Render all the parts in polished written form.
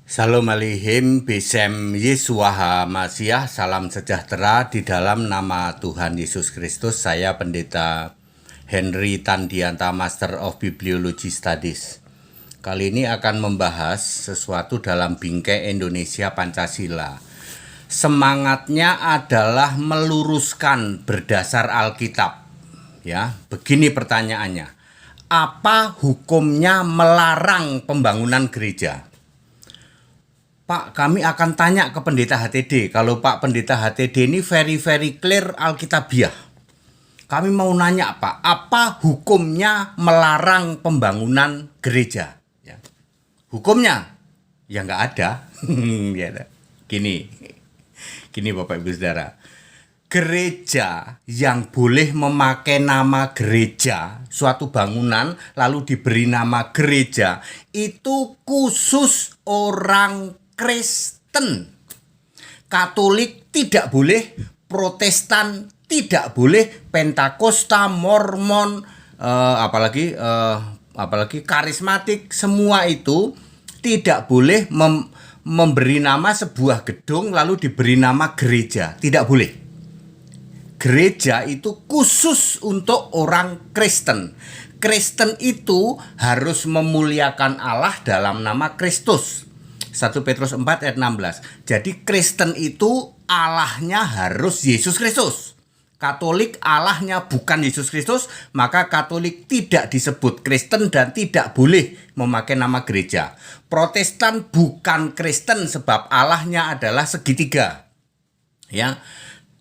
Salam alaikum, Besem Yeswaha Masiyah, salam sejahtera di dalam nama Tuhan Yesus Kristus. Saya Pendeta Henry Tandianta, Master of Bibliology Studies. Kali ini akan membahas sesuatu dalam bingkai Indonesia Pancasila. Semangatnya adalah meluruskan berdasar Alkitab. Ya, begini pertanyaannya. Apa hukumnya melarang pembangunan gereja? Pak, kami akan tanya ke Pendeta HTD. Kalau Pak Pendeta HTD ini very clear Alkitabiah. Kami mau nanya Pak, apa hukumnya melarang pembangunan gereja? Ya. Hukumnya? Ya nggak ada. Gini Bapak Ibu Saudara. Gereja yang boleh memakai nama gereja, suatu bangunan lalu diberi nama gereja, itu khusus orang Kristen. Katolik tidak boleh, Protestan tidak boleh, Pentakosta, Mormon, apalagi karismatik, semua itu tidak boleh memberi nama sebuah gedung lalu diberi nama gereja. Tidak boleh. Gereja itu khusus untuk orang Kristen. Kristen itu harus memuliakan Allah dalam nama Kristus. 1 Petrus 4 ayat 16. Jadi Kristen itu Allahnya harus Yesus Kristus. Katolik Allahnya bukan Yesus Kristus, maka Katolik tidak disebut Kristen dan tidak boleh memakai nama gereja. Protestan bukan Kristen sebab Allahnya adalah segitiga. Ya,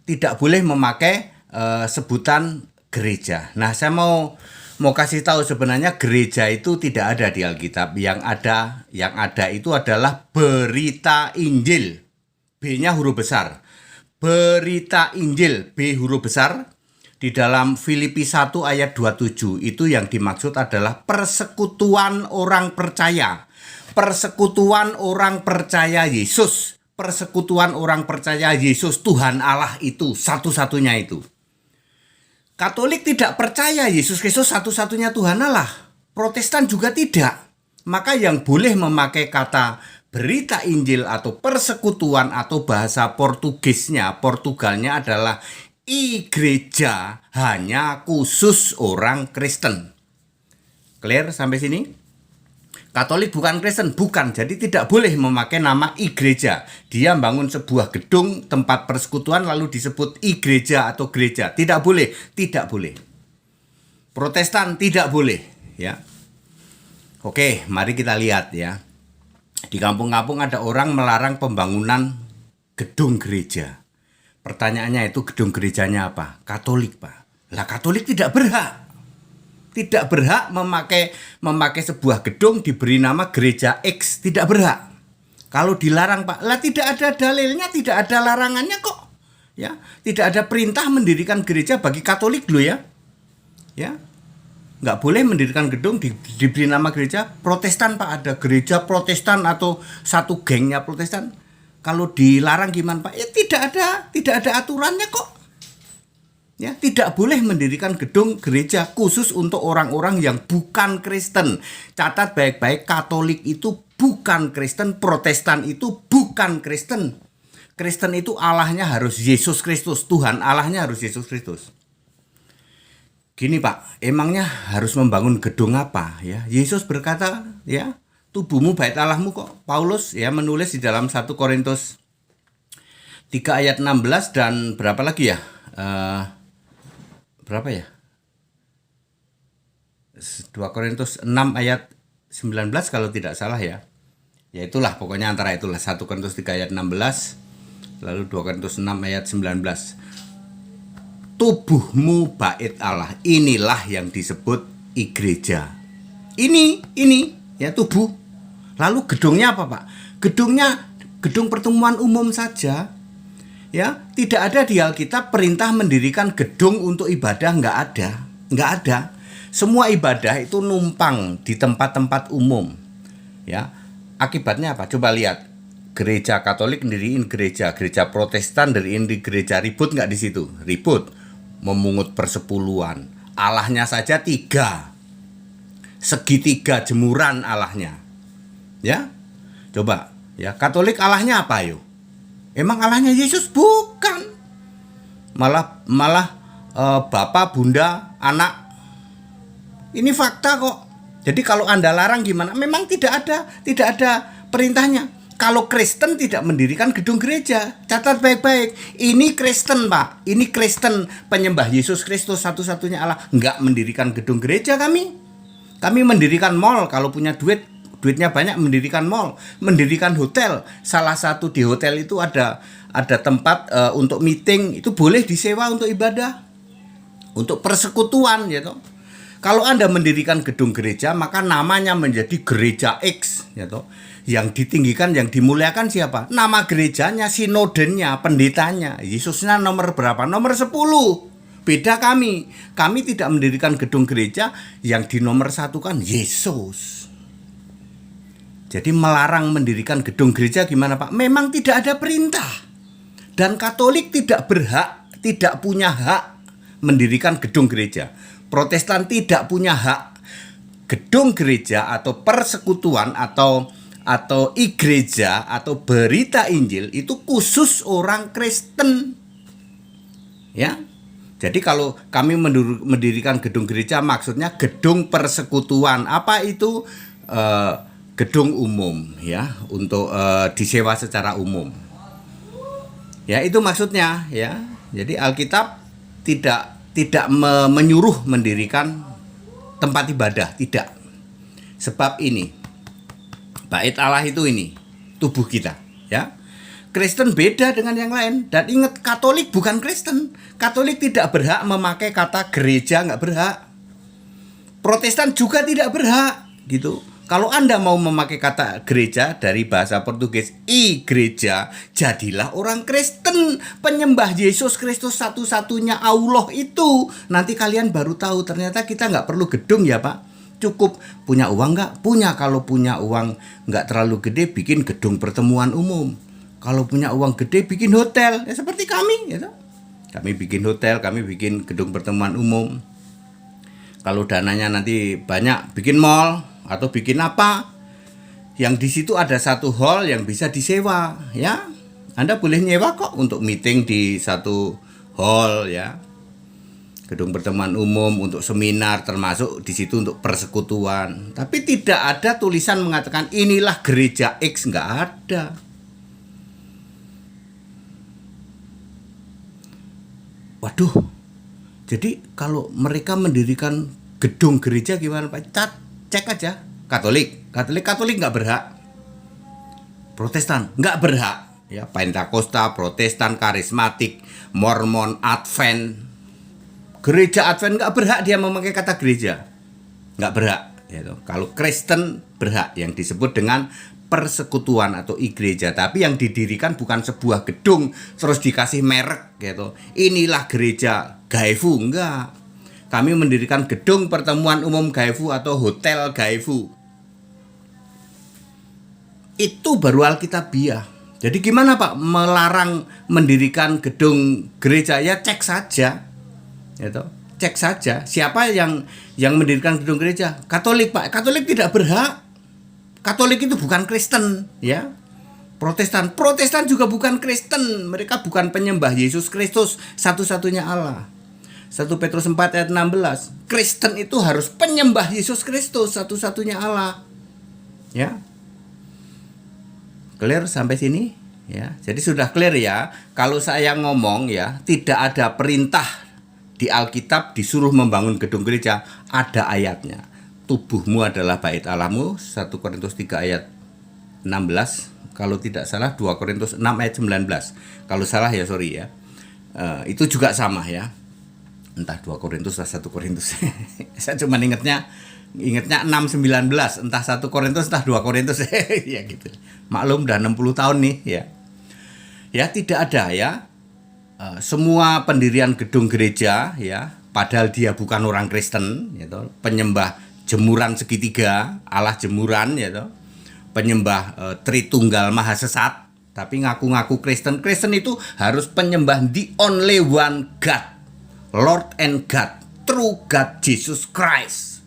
tidak boleh memakai sebutan gereja. Nah, saya mau kasih tahu sebenarnya gereja itu tidak ada di Alkitab. Yang ada itu adalah berita Injil. B-nya huruf besar. Berita Injil, B huruf besar. Di dalam Filipi 1 ayat 27 itu yang dimaksud adalah persekutuan orang percaya. Persekutuan orang percaya Yesus. Persekutuan orang percaya Yesus, Tuhan Allah itu satu-satunya itu. Katolik tidak percaya Yesus Kristus satu-satunya Tuhan Allah. Protestan juga tidak. Maka yang boleh memakai kata berita Injil atau persekutuan atau bahasa Portugalnya adalah igreja, hanya khusus orang Kristen. Clear sampai sini? Katolik bukan Kristen, bukan. Jadi tidak boleh memakai nama igreja. Dia bangun sebuah gedung tempat persekutuan lalu disebut igreja atau gereja. Tidak boleh, tidak boleh. Protestan tidak boleh, ya. Oke, mari kita lihat ya. Di kampung-kampung ada orang melarang pembangunan gedung gereja. Pertanyaannya itu gedung gerejanya apa? Katolik, Pak. Lah Katolik tidak berhak. Tidak berhak memakai sebuah gedung diberi nama gereja X, tidak berhak. Kalau dilarang Pak, lah tidak ada dalilnya, tidak ada larangannya kok. Ya, tidak ada perintah mendirikan gereja bagi Katolik loh ya. Ya. Nggak boleh mendirikan gedung diberi nama gereja. Protestan Pak, ada gereja Protestan atau satu gengnya Protestan. Kalau dilarang gimana Pak? Ya tidak ada aturannya kok. Ya, tidak boleh mendirikan gedung gereja khusus untuk orang-orang yang bukan Kristen. Catat baik-baik, Katolik itu bukan Kristen, Protestan itu bukan Kristen. Kristen itu Allahnya harus Yesus Kristus, Tuhan Allahnya harus Yesus Kristus. Gini Pak, emangnya harus membangun gedung apa ya? Yesus berkata, ya, tubuhmu bait Allahmu kok. Paulus ya menulis di dalam 1 Korintus 3 ayat 16 dan berapa lagi ya? Berapa ya? 2 Korintus 6 ayat 19 kalau tidak salah ya. Ya itulah pokoknya antara itulah 1 Korintus 3 ayat 16 lalu 2 Korintus 6 ayat 19. Tubuhmu bait Allah, inilah yang disebut igreja. Ini ya tubuh. Lalu gedungnya apa Pak? Gedung pertemuan umum saja. Ya, tidak ada di Alkitab perintah mendirikan gedung untuk ibadah, nggak ada. Semua ibadah itu numpang di tempat-tempat umum. Ya, akibatnya apa? Coba lihat, gereja Katolik ndiriin gereja Protestan ndiriin di gereja, ribut nggak di situ? Ribut, memungut persepuluhan. Allahnya saja 3, segitiga jemuran Allahnya. Ya, coba Ya, Katolik Allahnya apa yo? Emang Allahnya Yesus? Bukan. Malah Bapa, Bunda, Anak. Ini fakta kok. Jadi kalau Anda larang gimana? Memang tidak ada perintahnya. Kalau Kristen tidak mendirikan gedung gereja. Catat baik-baik. Ini Kristen, Pak. Ini Kristen penyembah Yesus Kristus satu-satunya Allah. Enggak mendirikan gedung gereja kami. Kami mendirikan mall kalau punya duitnya banyak, mendirikan mall, mendirikan hotel. Salah satu di hotel itu ada tempat untuk meeting, itu boleh disewa untuk ibadah, untuk persekutuan gitu. Kalau Anda mendirikan gedung gereja, maka namanya menjadi gereja X gitu. Yang ditinggikan, yang dimuliakan siapa? Nama gerejanya, sinodenya, pendetanya. Yesusnya nomor berapa? Nomor 10. Beda kami. Kami tidak mendirikan gedung gereja, yang di nomor 1 kan Yesus. Jadi melarang mendirikan gedung gereja gimana, Pak? Memang tidak ada perintah. Dan Katolik tidak berhak, tidak punya hak mendirikan gedung gereja. Protestan tidak punya hak. Gedung gereja atau persekutuan atau gereja atau berita Injil itu khusus orang Kristen. Ya. Jadi kalau kami mendirikan gedung gereja maksudnya gedung persekutuan. Apa itu? Gedung umum ya, untuk disewa secara umum. Ya, itu maksudnya ya. Jadi Alkitab tidak menyuruh mendirikan tempat ibadah, tidak. Sebab ini bait Allah itu ini tubuh kita, ya. Kristen beda dengan yang lain. Dan ingat, Katolik bukan Kristen. Katolik tidak berhak memakai kata gereja, nggak berhak. Protestan juga tidak berhak, gitu. Kalau Anda mau memakai kata gereja dari bahasa Portugis igreja, jadilah orang Kristen, penyembah Yesus Kristus satu-satunya Allah itu. Nanti kalian baru tahu ternyata kita nggak perlu gedung ya Pak. Cukup punya uang nggak? Punya. Kalau punya uang nggak terlalu gede, bikin gedung pertemuan umum. Kalau punya uang gede, bikin hotel. Ya seperti kami gitu. Kami bikin hotel, kami bikin gedung pertemuan umum. Kalau dananya nanti banyak, bikin mall atau bikin apa, yang di situ ada satu hall yang bisa disewa, ya. Anda boleh nyewa kok untuk meeting di satu hall, ya. Gedung pertemuan umum untuk seminar, termasuk di situ untuk persekutuan. Tapi tidak ada tulisan mengatakan inilah gereja X, nggak ada. Waduh. Jadi kalau mereka mendirikan gedung gereja gimana Pak? Cek aja. Katolik nggak berhak. Protestan nggak berhak. Ya, Pentakosta, Protestan, Karismatik, Mormon, Advent. Gereja Advent nggak berhak dia memakai kata gereja. Nggak berhak. Gitu. Kalau Kristen berhak, yang disebut dengan persekutuan atau igreja, tapi yang didirikan bukan sebuah gedung terus dikasih merek gitu. Inilah gereja Gaifu, enggak. Kami mendirikan gedung pertemuan umum Gaifu atau hotel Gaifu. Itu baru Alkitabiah. Jadi gimana Pak melarang mendirikan gedung gereja? Ya cek saja. Gitu. Cek saja siapa yang mendirikan gedung gereja. Katolik Pak. Katolik tidak berhak. Katolik itu bukan Kristen, ya. Protestan juga bukan Kristen. Mereka bukan penyembah Yesus Kristus satu-satunya Allah. 1 Petrus 4 ayat 16. Kristen itu harus penyembah Yesus Kristus satu-satunya Allah. Ya. Clear sampai sini? Ya. Jadi sudah clear ya. Kalau saya ngomong ya, tidak ada perintah di Alkitab disuruh membangun gedung gereja, ada ayatnya. Tubuhmu adalah bait Allahmu, 1 Korintus 3 ayat 16. Kalau tidak salah 2 Korintus 6 ayat 19. Kalau salah ya sorry ya. Itu juga sama ya. Entah 2 Korintus atau 1 Korintus. Saya cuma ingatnya 6:19, entah 1 Korintus entah 2 Korintus. Ya gitu. Maklum udah 60 tahun nih ya. Ya tidak ada ya. Semua pendirian gedung gereja ya, padahal dia bukan orang Kristen gitu, penyembah jemuran segitiga, Allah jemuran gitu. Penyembah Tritunggal Maha Sesat, tapi ngaku-ngaku Kristen. Kristen itu harus penyembah the only one God, Lord and God, true God Jesus Christ.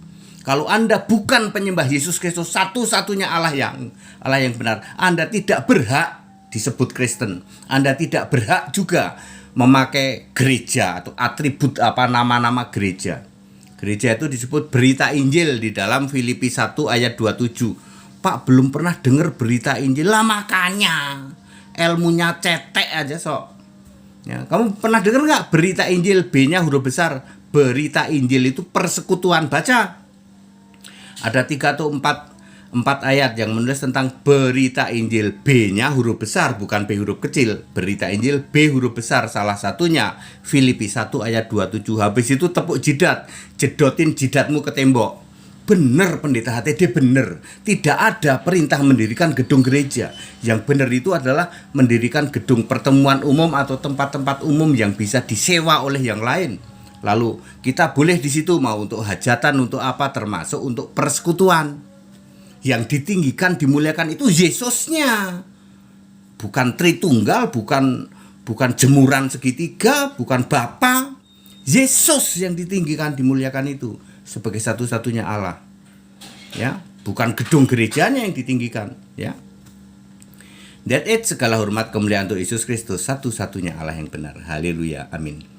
Kalau Anda bukan penyembah Yesus Kristus, satu-satunya Allah yang benar, Anda tidak berhak disebut Kristen. Anda tidak berhak juga memakai gereja atau atribut nama-nama gereja. Gereja itu disebut berita Injil di dalam Filipi 1 ayat 27. Pak, belum pernah dengar berita Injil lah, makanya ilmunya cetek aja sok. Ya, kamu pernah dengar nggak berita Injil, B-nya huruf besar? Berita Injil itu persekutuan. Baca. Ada 3 atau 4 ayat yang menulis tentang berita Injil. B-nya huruf besar, bukan B huruf kecil. Berita Injil B huruf besar, salah satunya Filipi 1 ayat 27. Habis itu tepuk jidat, jedotin jidatmu ke tembok. Benar pendeta HTD, benar. Tidak ada perintah mendirikan gedung gereja. Yang benar itu adalah mendirikan gedung pertemuan umum atau tempat-tempat umum yang bisa disewa oleh yang lain. Lalu kita boleh di situ mau untuk hajatan, untuk apa, termasuk untuk persekutuan. Yang ditinggikan, dimuliakan itu Yesusnya. Bukan Tritunggal, bukan jemuran segitiga, bukan Bapa. Yesus yang ditinggikan, dimuliakan itu sebagai satu-satunya Allah. Ya, bukan gedung gerejanya yang ditinggikan, ya. That it, segala hormat kemuliaan untuk Yesus Kristus, satu-satunya Allah yang benar. Haleluya, amin.